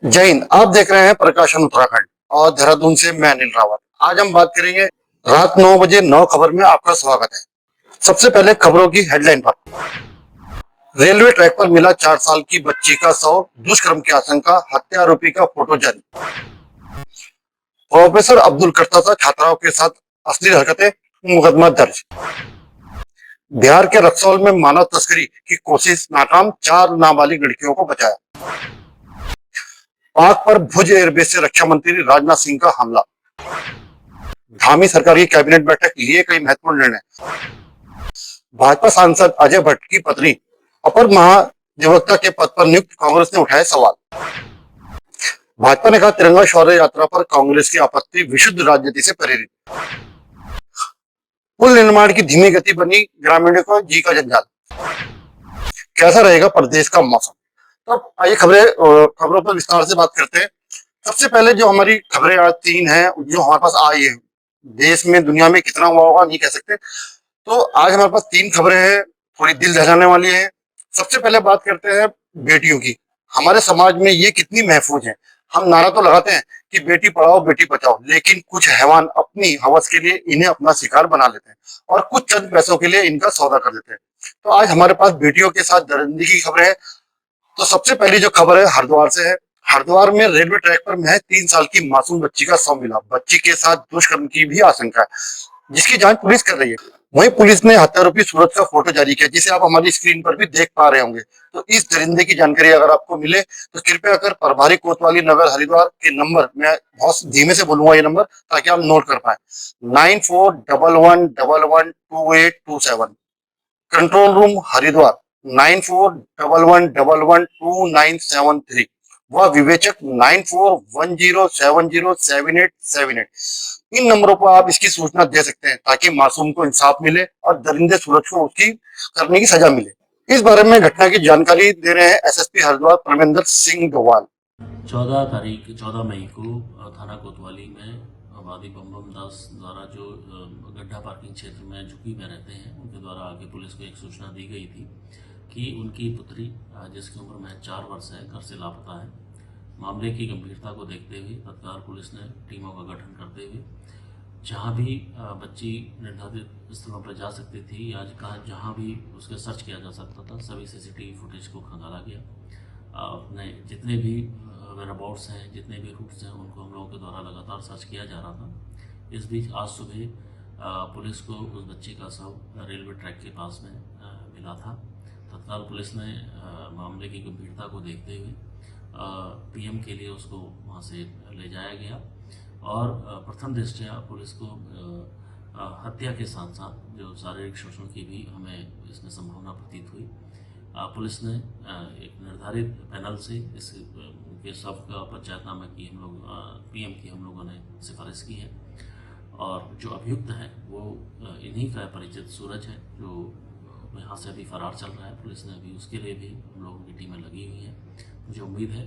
जय हिंद। आप देख रहे हैं प्रकाशन उत्तराखंड और देहरादून से मैं अनिल रावत। आज हम बात करेंगे रात 9 बजे 9 खबर में आपका स्वागत है। सबसे पहले खबरों की हेडलाइन पर। रेलवे ट्रैक पर मिला 4 साल की बच्ची का शव, दुष्कर्म की आशंका, हत्या आरोपी का फोटो जारी। प्रोफेसर अब्दुल करता था छात्राओं के साथ अश्लील हरकतें, मुकदमा दर्ज। बिहार के रक्सौल में मानव तस्करी की कोशिश नाकाम, 4 नाबालिग लड़कियों को बचाया। पाक पर भुज एयरबेस से रक्षा मंत्री राजनाथ सिंह का हमला। धामी सरकार की कैबिनेट बैठक, लिए कई महत्वपूर्ण निर्णय। भाजपा सांसद अजय भट्ट की पत्नी अपर महाधिवक्ता के पद पर नियुक्त, कांग्रेस ने उठाए सवाल। भाजपा ने कहा तिरंगा शौर्य यात्रा पर कांग्रेस की आपत्ति, विशुद्ध राजनीति से प्रेरित। पुल निर्माण की धीमी गति बनी ग्रामीणों को जी का जंजाल। कैसा रहेगा प्रदेश का मौसम? तो आइए खबरों पर विस्तार से बात करते हैं। सबसे पहले जो हमारी खबरें आज 3 हैं जो हमारे पास आई है, देश में दुनिया में कितना हुआ होगा नहीं कह सकते। तो आज हमारे पास 3 खबरें हैं, थोड़ी दिल दहलाने वाली है। सबसे पहले बात करते हैं बेटियों की। हमारे समाज में ये कितनी महफूज है। हम नारा तो लगाते हैं कि बेटी पढ़ाओ बेटी बचाओ, लेकिन कुछ हैवान अपनी हवस के लिए इन्हें अपना शिकार बना लेते हैं और कुछ चंद पैसों के लिए इनका सौदा कर देते हैं। तो आज हमारे पास बेटियों के साथ दरिंदगी की खबरें हैं। तो सबसे पहली जो खबर है हरिद्वार से है। हरिद्वार में रेलवे ट्रैक पर महज 3 साल की मासूम बच्ची का शव मिला। बच्ची के साथ दुष्कर्म की भी आशंका है, जिसकी जांच पुलिस कर रही है। वहीं पुलिस ने हत्यारोपी सूरज का फोटो जारी किया, जिसे आप हमारी स्क्रीन पर भी देख पा रहे होंगे। तो इस दरिंदे की जानकारी अगर आपको मिले तो कृपया कर प्रभारी कोतवाली नगर हरिद्वार के नंबर, मैं बहुत धीमे से बोलूंगा ये नंबर ताकि आप नोट कर पाए, 9411112827। Control room Haridwar 9411112973। वह विवेचक 9410707878। इन नंबरों पर आप इसकी सूचना दे सकते हैं ताकि मासूम को इंसाफ मिले और दरिंदे सूरज को उसकी करने की सजा मिले। इस बारे में घटना की जानकारी दे रहे हैं एसएसपी हरिद्वार परमेंद्र सिंह डोवाल। 14 मई को थाना कोतवाली में वादी बम दास द्वारा जो गड्ढा पार्किंग क्षेत्र में झुग्गी में रहते हैं, उनके द्वारा आगे पुलिस को एक सूचना दी गई थी कि उनकी पुत्री जिसकी उम्र में 4 वर्ष है, घर से लापता है। मामले की गंभीरता को देखते हुए तत्काल पुलिस ने टीमों का गठन करते हुए जहां भी बच्ची निर्धारित स्थलों पर जा सकती थी या जहां भी उसका सर्च किया जा सकता था, सभी सीसीटीवी फुटेज को खंगाला गया। अपने जितने भी वेराबाउट्स हैं, जितने भी रूट्स हैं, उनको हम लोगों के द्वारा लगातार सर्च किया जा रहा था। इस बीच आज सुबह पुलिस को उस बच्चे का शव रेलवे ट्रैक के पास में मिला था। तत्काल पुलिस ने मामले की गंभीरता को देखते हुए पीएम के लिए उसको वहाँ से ले जाया गया और प्रथम दृष्टया पुलिस को हत्या के साथ साथ जो शारीरिक शोषण की भी हमें इसमें संभावना प्रतीत हुई। पुलिस ने एक निर्धारित पैनल से इस के शव का पंचायतनामा की हम लोग पीएम की हम लोगों ने सिफारिश की है और जो अभियुक्त है वो इन्हीं का परिचित सूरज है, जो यहाँ से अभी फरार चल रहा है। पुलिस ने अभी उसके लिए भी हम लोगों की टीमें लगी हुई हैं। मुझे उम्मीद है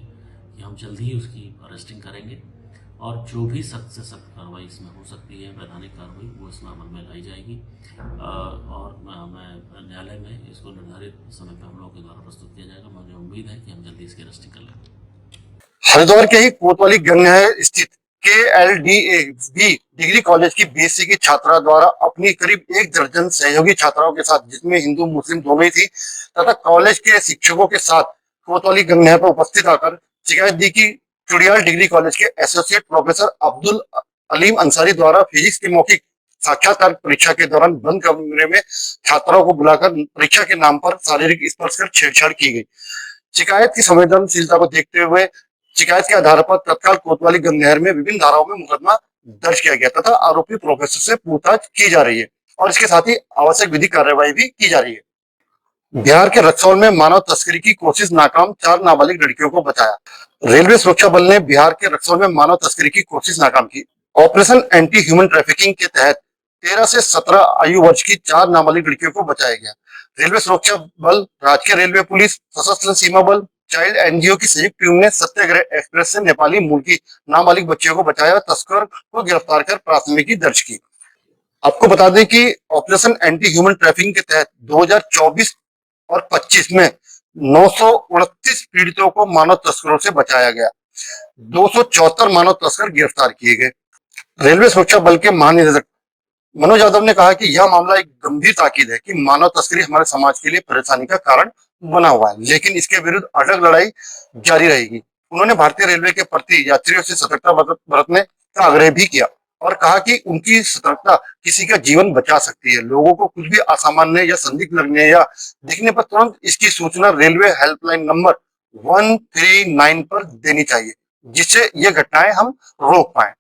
कि हम जल्द ही उसकी अरेस्टिंग करेंगे और जो भी सख्त से सख्त कार्रवाई इसमें हो सकती है, वैधानिक कार्रवाई, वो इसमें अमल में लाई जाएगी और मैं न्यायालय में इसको निर्धारित समय पर हम लोगों के द्वारा प्रस्तुत किया जाएगा। मुझे उम्मीद है कि हम जल्दी इसकी अरेस्टिंग कर लेंगे। हरिद्वार के ही कोतवाली गंगनहर स्थित KLDAV डिग्री कॉलेज की बीएससी की छात्रा द्वारा अपनी करीब 1 दर्जन सहयोगी छात्राओं के साथ, जिसमें हिंदू मुस्लिम दोनों ही थी, तथा कॉलेज के शिक्षकों के साथ कोतवाली गंगनहर पर उपस्थित आकर शिकायत दी कि चुड़ियाल डिग्री कॉलेज के एसोसिएट प्रोफेसर अब्दुल अलीम अंसारी द्वारा फिजिक्स के मौखिक साक्षात्कार परीक्षा के दौरान बंद कमरे में छात्राओं को बुलाकर परीक्षा के नाम पर शारीरिक स्पर्श कर छेड़छाड़ की गई। शिकायत की संवेदनशीलता को देखते हुए शिकायत के आधार पर तत्काल कोतवाली गंगनहर में विभिन्न धाराओं में मुकदमा दर्ज किया गया तथा आरोपी प्रोफेसर से पूछताछ की जा रही है और इसके साथ ही आवश्यक विधिक कार्रवाई भी की जा रही है। बिहार के रक्सौल में मानव तस्करी की कोशिश नाकाम, 4 नाबालिग लड़कियों को बचाया। रेलवे सुरक्षा बल ने बिहार के रक्सौल में मानव तस्करी की कोशिश नाकाम की। ऑपरेशन एंटी ह्यूमन ट्रैफिकिंग के तहत 13 से 17 आयु वर्ष की 4 नाबालिग लड़कियों को बचाया गया। रेलवे सुरक्षा बल, राज्य रेलवे पुलिस, सशस्त्र सीमा बल, चाइल्ड एनजीओ की संयुक्त टीम ने सत्याग्रह एक्सप्रेस से नेपाली मूल की नाबालिग बच्चियों को बचाया और तस्कर को गिरफ्तार कर प्राथमिकी दर्ज की। आपको बता दें कि ऑपरेशन एंटी ह्यूमन ट्रैफिकिंग के तहत 2024 और 25 में 929 पीड़ितों को मानव तस्करों से बचाया गया। 274 मानव तस्कर गिरफ्तार किए गए। रेलवे सुरक्षा बल के महानिदेशक मनोज यादव ने कहा कि यह मामला एक गंभीर ताकीद है कि मानव तस्करी हमारे समाज के लिए परेशानी का कारण बना हुआ है, लेकिन इसके विरुद्ध अटल लड़ाई जारी रहेगी। उन्होंने भारतीय रेलवे के प्रति यात्रियों से सतर्कता बरतने का आग्रह भी किया और कहा कि उनकी सतर्कता किसी का जीवन बचा सकती है। लोगों को कुछ भी असामान्य या संदिग्ध लगने या दिखने पर तुरंत इसकी सूचना रेलवे हेल्पलाइन नंबर 139 पर देनी चाहिए, जिससे ये घटनाएं हम रोक पाए।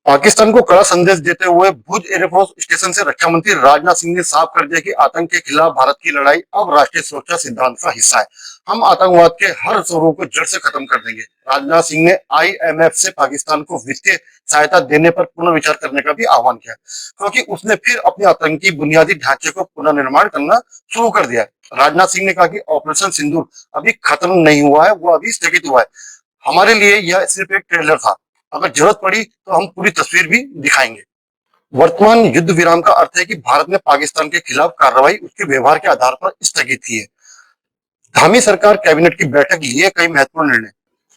पाकिस्तान को कड़ा संदेश देते हुए भुज एयरफोर्स स्टेशन से रक्षा मंत्री राजनाथ सिंह ने साफ कर दिया कि आतंक के खिलाफ भारत की लड़ाई अब राष्ट्रीय सुरक्षा सिद्धांत का हिस्सा है। हम आतंकवाद के हर स्वरूप को जड़ से खत्म कर देंगे। राजनाथ सिंह ने IMF से पाकिस्तान को वित्तीय सहायता देने पर पुनर्विचार करने का भी आह्वान किया, क्योंकि उसने फिर अपने आतंकी बुनियादी ढांचे को पुनर्निर्माण करना शुरू कर दिया है। राजनाथ सिंह ने कहा कि ऑपरेशन सिंदूर अभी खत्म नहीं हुआ है, वो अभी स्थगित हुआ है। हमारे लिए यह सिर्फ एक ट्रेलर था, अगर जरूरत पड़ी तो हम पूरी तस्वीर भी दिखाएंगे। वर्तमान युद्ध विराम का अर्थ है कि भारत ने पाकिस्तान के खिलाफ कार्रवाई उसके व्यवहार के आधार पर स्थगित की है। धामी सरकार कैबिनेट की बैठक लिए कई महत्वपूर्ण निर्णय।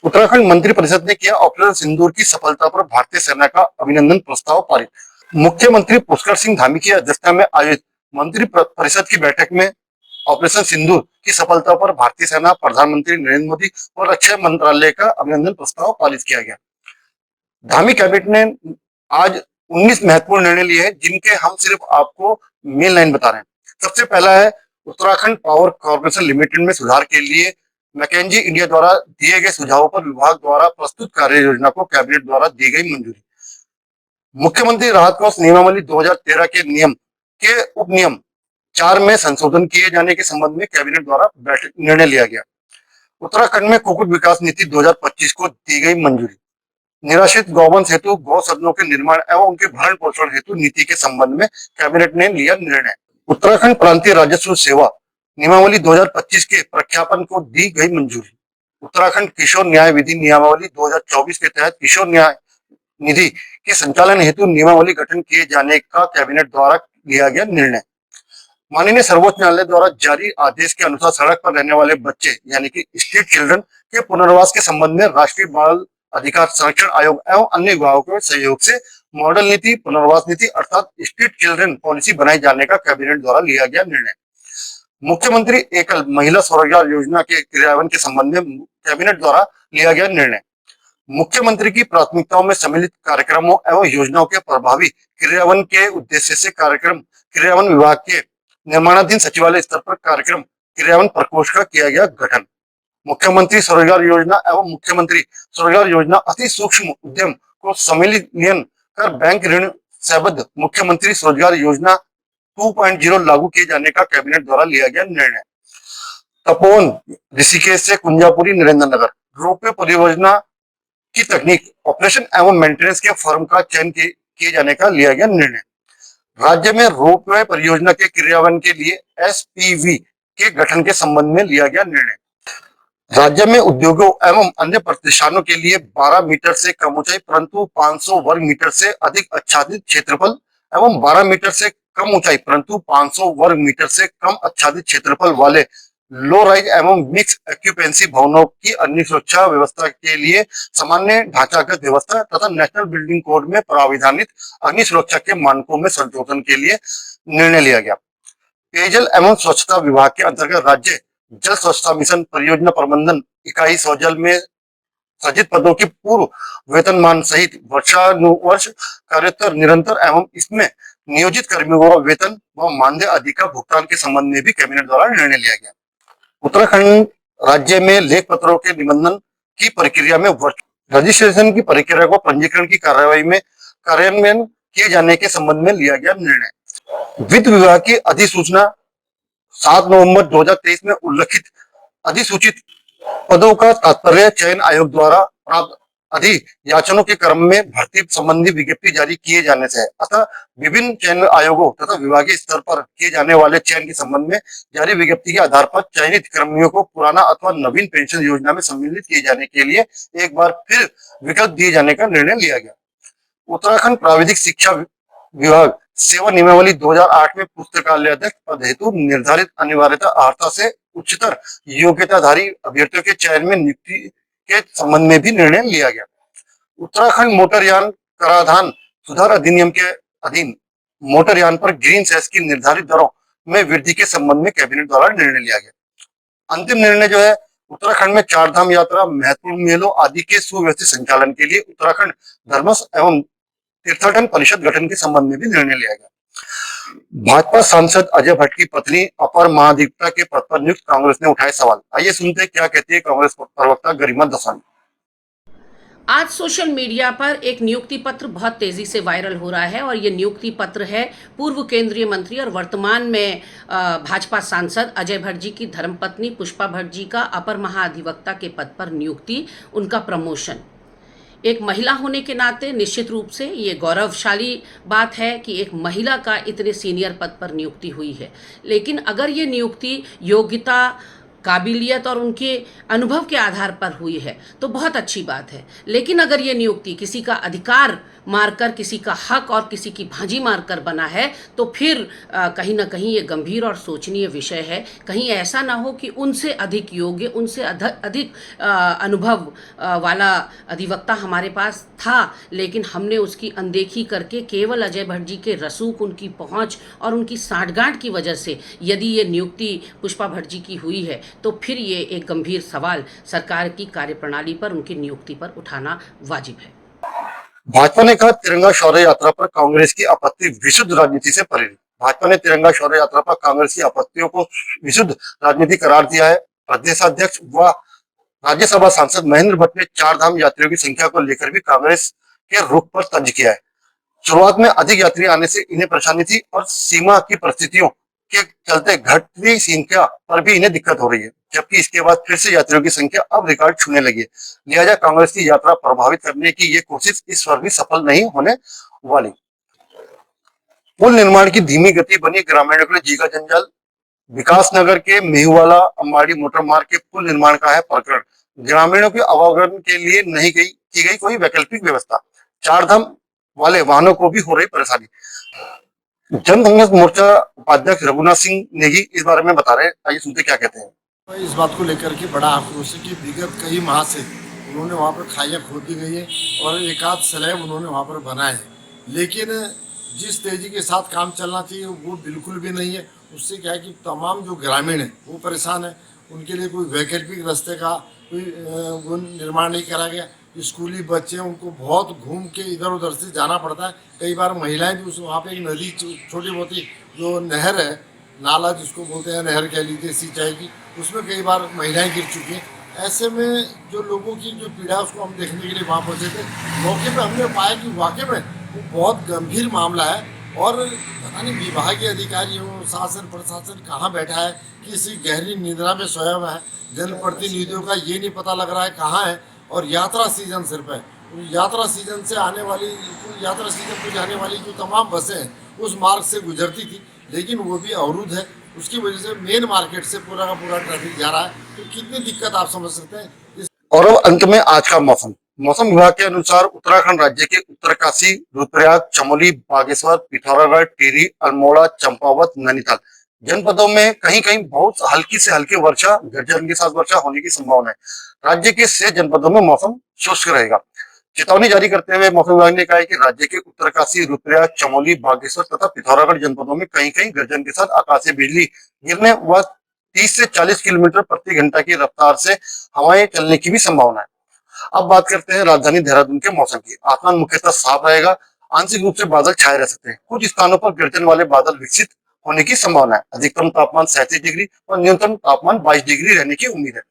उत्तराखंड मंत्रिपरिषद ने किया ऑपरेशन सिंदूर की सफलता पर भारतीय सेना का अभिनंदन प्रस्ताव पारित। मुख्यमंत्री पुष्कर सिंह धामी की अध्यक्षता में आयोजित मंत्रिपरिषद की बैठक में ऑपरेशन सिंदूर की सफलता पर भारतीय सेना, प्रधानमंत्री नरेंद्र मोदी और रक्षा मंत्रालय का अभिनंदन प्रस्ताव पारित किया गया। धामी कैबिनेट ने आज 19 महत्वपूर्ण निर्णय लिए हैं, जिनके हम सिर्फ आपको मेन लाइन बता रहे हैं। सबसे पहला है उत्तराखंड पावर कॉर्पोरेशन लिमिटेड में सुधार के लिए मैकेंजी इंडिया द्वारा दिए गए सुझावों पर विभाग द्वारा प्रस्तुत कार्य योजना को कैबिनेट द्वारा दी गई मंजूरी। मुख्यमंत्री राहत कोष नियमावली 2013 के नियम के उपनियम 4 में संशोधन किए जाने के संबंध में कैबिनेट द्वारा निर्णय लिया गया। उत्तराखंड में कुक्कुट विकास नीति 2025 को दी गई मंजूरी। निराश्रित गौवंश हेतु गौ सदनों के निर्माण एवं उनके भरण पोषण हेतु नीति के संबंध में कैबिनेट ने लिया निर्णय। उत्तराखंड प्रांतीय राजस्व सेवा नियमावली 2025 के प्रख्यापन को दी गई मंजूरी। उत्तराखंड किशोर न्याय विधि नियमावली 2024 के तहत किशोर न्याय निधि के संचालन हेतु नियमावली गठन किए जाने का कैबिनेट द्वारा लिया गया निर्णय। माननीय सर्वोच्च न्यायालय द्वारा जारी आदेश के अनुसार सड़क पर रहने वाले बच्चे यानी कि स्ट्रीट चिल्ड्रन के पुनर्वास के संबंध में राष्ट्रीय बाल अधिकार संरक्षण आयोग एवं अन्य विभागों के सहयोग से मॉडल नीति, पुनर्वास नीति अर्थात स्ट्रीट चिल्ड्रन पॉलिसी बनाए जाने का कैबिनेट द्वारा लिया गया निर्णय। मुख्यमंत्री एकल महिला स्वरोजगार योजना के क्रियान्वयन के संबंध में कैबिनेट द्वारा लिया गया निर्णय। मुख्यमंत्री की प्राथमिकताओं में सम्मिलित कार्यक्रमों एवं योजनाओं के प्रभावी क्रियान्वयन के उद्देश्य से कार्यक्रम क्रियान्वयन विभाग के निर्माणाधीन सचिवालय स्तर पर कार्यक्रम क्रियान्वयन प्रकोष्ठ का किया गया गठन। मुख्यमंत्री स्वरोजगार योजना एवं मुख्यमंत्री स्वरोजगार योजना अति सूक्ष्म उद्यम को सम्मिलित कर बैंक ऋण सहबद्ध मुख्यमंत्री स्वरोजगार योजना 2.0 लागू किए जाने का कैबिनेट द्वारा लिया गया निर्णय। तपोवन ऋषिकेश से कुंजापुरी नरेंद्र नगर रोपवे परियोजना की तकनीक, ऑपरेशन एवं मेंटेनेंस के फर्म का चयन किए जाने का लिया गया निर्णय। राज्य में रोपवे परियोजना के क्रियान्वयन के लिए SPV के गठन के संबंध में लिया गया निर्णय। राज्य में उद्योगों एवं अन्य प्रतिष्ठानों के लिए 12 मीटर से कम ऊंचाई परंतु 500 वर्ग मीटर से अधिक आच्छादित क्षेत्रफल एवं 12 मीटर से कम ऊंचाई परंतु 500 वर्ग मीटर से कम आच्छादित क्षेत्रफल वाले लो राइज एवं मिक्स ऑक्यूपेंसी भवनों की अग्नि सुरक्षा व्यवस्था के लिए सामान्य ढांचागत व्यवस्था तथा नेशनल बिल्डिंग कोड में प्राविधानित अग्नि सुरक्षा के मानकों में संशोधन के लिए निर्णय लिया गया। पेयजल एवं स्वच्छता विभाग के अंतर्गत राज्य जल स्वच्छता मिशन परियोजना प्रबंधन इकाई स्वजल में सृजित पदों की पूर्व वेतनमान सहित वर्षानुवर्ष कार्योत्तर निरंतर एवं इसमें नियोजित कर्मियों का वेतन व मानदेय आदि का भुगतान के संबंध में भी कैबिनेट द्वारा निर्णय लिया गया। उत्तराखंड राज्य में लेख पत्रों के निबंधन की प्रक्रिया में रजिस्ट्रेशन की प्रक्रिया को पंजीकरण की कार्यवाही में कार्यान्वयन किए जाने के संबंध में लिया गया निर्णय। वित्त विभाग की अधिसूचना 7 नवंबर 2023 में उल्लिखित अधिसूचित पदों का तात्पर्य चयन आयोग द्वारा प्राप्त अधियाचनों के क्रम में भर्ती संबंधी विज्ञप्ति जारी किए जाने से है। अतः विभिन्न चयन आयोगों तथा विभागीय स्तर पर किए जाने वाले चयन के संबंध में जारी विज्ञप्ति के आधार पर चयनित कर्मियों को पुराना अथवा नवीन पेंशन योजना में सम्मिलित किए जाने के लिए एक बार फिर विकल्प दिए जाने का निर्णय लिया गया। उत्तराखंड प्राविधिक शिक्षा विभाग सेवा नियमावली 2008 में पुस्तकालय अध्यक्ष पद हेतु निर्धारित अनिवार्यता अर्हता से उच्चतर योग्यताधारी अभ्यर्थियों के चयन में नियुक्ति के संबंध में भी निर्णय लिया गया। उत्तराखंड मोटरयान कराधान सुधार अधिनियम के अधीन मोटरयान पर ग्रीन सेस की निर्धारित दरों में वृद्धि के संबंध में कैबिनेट द्वारा निर्णय लिया गया। अंतिम निर्णय जो है, उत्तराखंड में चार धाम यात्रा, महत्वपूर्ण मेलों आदि के सुव्यवस्थित संचालन के लिए उत्तराखंड धर्म एवं तीर्थाटन परिषद गठन के संबंध में भी निर्णय लिया गया। भाजपा सांसद अजय भट्ट की पत्नी अपर महाधिवक्ता के पद पर नियुक्त कांग्रेस ने उठाए सवाल। आइए सुनते हैं क्या कहती है कांग्रेस प्रवक्ता गरिमा दसानी। आज सोशल मीडिया पर एक नियुक्ति पत्र बहुत तेजी से वायरल हो रहा है और ये नियुक्ति पत्र है पूर्व केंद्रीय मंत्री और वर्तमान में भाजपा सांसद अजय भट्ट जी की धर्मपत्नी पुष्पा भट्ट जी का अपर महाधिवक्ता के पद पर नियुक्ति, उनका प्रमोशन। एक महिला होने के नाते निश्चित रूप से ये गौरवशाली बात है कि एक महिला का इतने सीनियर पद पर नियुक्ति हुई है। लेकिन अगर ये नियुक्ति योग्यता, काबिलियत और उनके अनुभव के आधार पर हुई है तो बहुत अच्छी बात है। लेकिन अगर ये नियुक्ति किसी का अधिकार मारकर, किसी का हक और किसी की भांजी मारकर बना है तो फिर कहीं ना कहीं ये गंभीर और सोचनीय विषय है। कहीं ऐसा ना हो कि उनसे अधिक योग्य, उनसे अधिक अनुभव वाला अधिवक्ता हमारे पास था, लेकिन हमने उसकी अनदेखी करके केवल अजय भट्ट जी के रसूख, उनकी पहुंच और उनकी साठगांठ की वजह से यदि ये नियुक्ति पुष्पा भट्ट जी की हुई है तो फिर ये एक गंभीर सवाल सरकार की कार्यप्रणाली पर, उनकी नियुक्ति पर उठाना वाजिब है। भाजपा ने कहा तिरंगा शौर्य यात्रा पर कांग्रेस की आपत्ति विशुद्ध राजनीति से परे। भाजपा ने तिरंगा शौर्य यात्रा पर कांग्रेस की आपत्तियों को विशुद्ध राजनीति करार दिया है। प्रदेशाध्यक्ष व राज्यसभा सांसद महेंद्र भट्ट ने चार धाम यात्रियों की संख्या को लेकर भी कांग्रेस के रुख पर तंज किया है। शुरुआत में अधिक यात्री आने से इन्हें परेशानी थी और सीमा की परिस्थितियों के चलते घटती संख्या पर भी इन्हें दिक्कत हो रही है, जबकि इसके बाद फिर से यात्रियों की संख्या अब रिकॉर्ड छूने लगी है। लिहाजा कांग्रेस की यात्रा प्रभावित करने की ये कोशिश इस बार भी सफल नहीं होने वाली। पुल निर्माण की धीमी गति बनी ग्रामीणों के लिए जीका जंजाल। विकासनगर के मेहुवाला अंबाड़ी मोटर मार्ग के पुल निर्माण का है प्रकरण। ग्रामीणों के आवागमन के लिए नहीं की गई कोई वैकल्पिक व्यवस्था। चार धाम वाले वाहनों को भी हो रही परेशानी। जन कांग्रेस मोर्चा उपाध्यक्ष रघुनाथ सिंह नेगी इस बारे में बता रहे हैं। आइए सुनते क्या कहते हैं। इस बात को लेकर के बड़ा आक्रोश है कि विगत कई माह से उन्होंने वहाँ पर खाइयाँ खोदी गई है और एक आध स्लैब उन्होंने वहाँ पर बनाए हैं, लेकिन जिस तेजी के साथ काम चलना चाहिए वो बिल्कुल भी नहीं है। उससे क्या है कि तमाम जो ग्रामीण हैं वो परेशान है, उनके लिए कोई वैकल्पिक रास्ते का कोई वो निर्माण नहीं करा गया। स्कूली बच्चे उनको बहुत घूम के इधर उधर से जाना पड़ता है। कई बार महिलाएं भी उस वहाँ पे एक नदी छोटी बहुत ही जो नहर है, नाला जिसको बोलते हैं, नहर कह लीजिए सिंचाई की, उसमें कई बार महिलाएं गिर चुकी हैं। ऐसे में जो लोगों की जो पीड़ा उसको हम देखने के लिए वहाँ पहुँचे थे। मौके पर हमने पाया कि वाकई में वो बहुत गंभीर मामला है और पता नहीं विभागीय अधिकारी हो, शासन प्रशासन कहाँ बैठा है, किसी गहरी निद्रा में सोया हुआ है। जनप्रतिनिधियों का ये नहीं पता लग रहा है कहाँ है। और यात्रा सीजन सिर्फ है, यात्रा सीजन से आने वाली, यात्रा सीजन को जाने वाली जो तमाम बसें हैं उस मार्ग से गुजरती थी, लेकिन वो भी अवरुद्ध है। उसकी वजह से मेन मार्केट से पूरा का पूरा ट्रैफिक जा रहा है। तो कितनी दिक्कत आप समझ सकते हैं। और अब अंत में आज का मौसम विभाग के अनुसार उत्तराखंड राज्य के उत्तरकाशी, रुद्रप्रयाग, चमोली, बागेश्वर, पिथौरागढ़, टिहरी, अल्मोड़ा, चंपावत, नैनीताल जनपदों में कहीं कहीं बहुत हल्की से हल्की वर्षा, गर्जन के साथ वर्षा होने की संभावना है। राज्य के शेष जनपदों में मौसम शुष्क रहेगा। चेतावनी जारी करते हुए मौसम विभाग ने कहा है कि राज्य के उत्तरकाशी, रुद्रप्रयाग, चमोली, बागेश्वर तथा पिथौरागढ़ जनपदों में कहीं कहीं गर्जन के साथ आकाशीय बिजली गिरने व 30 से 40 किलोमीटर प्रति घंटा की रफ्तार से हवाएं चलने की भी संभावना है। अब बात करते हैं राजधानी देहरादून के मौसम की। आसमान मुख्यतः साफ रहेगा, आंशिक रूप से बादल छाए रह सकते हैं। कुछ स्थानों पर गर्जन वाले बादल विकसित होने की संभावना है। अधिकतम तापमान 37 डिग्री और न्यूनतम तापमान 22 डिग्री रहने की उम्मीद है।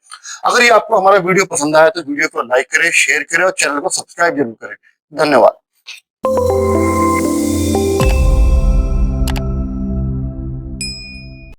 अगर ये आपको हमारा वीडियो पसंद आया तो वीडियो को लाइक करें, शेयर करें और चैनल को सब्सक्राइब जरूर करें। धन्यवाद।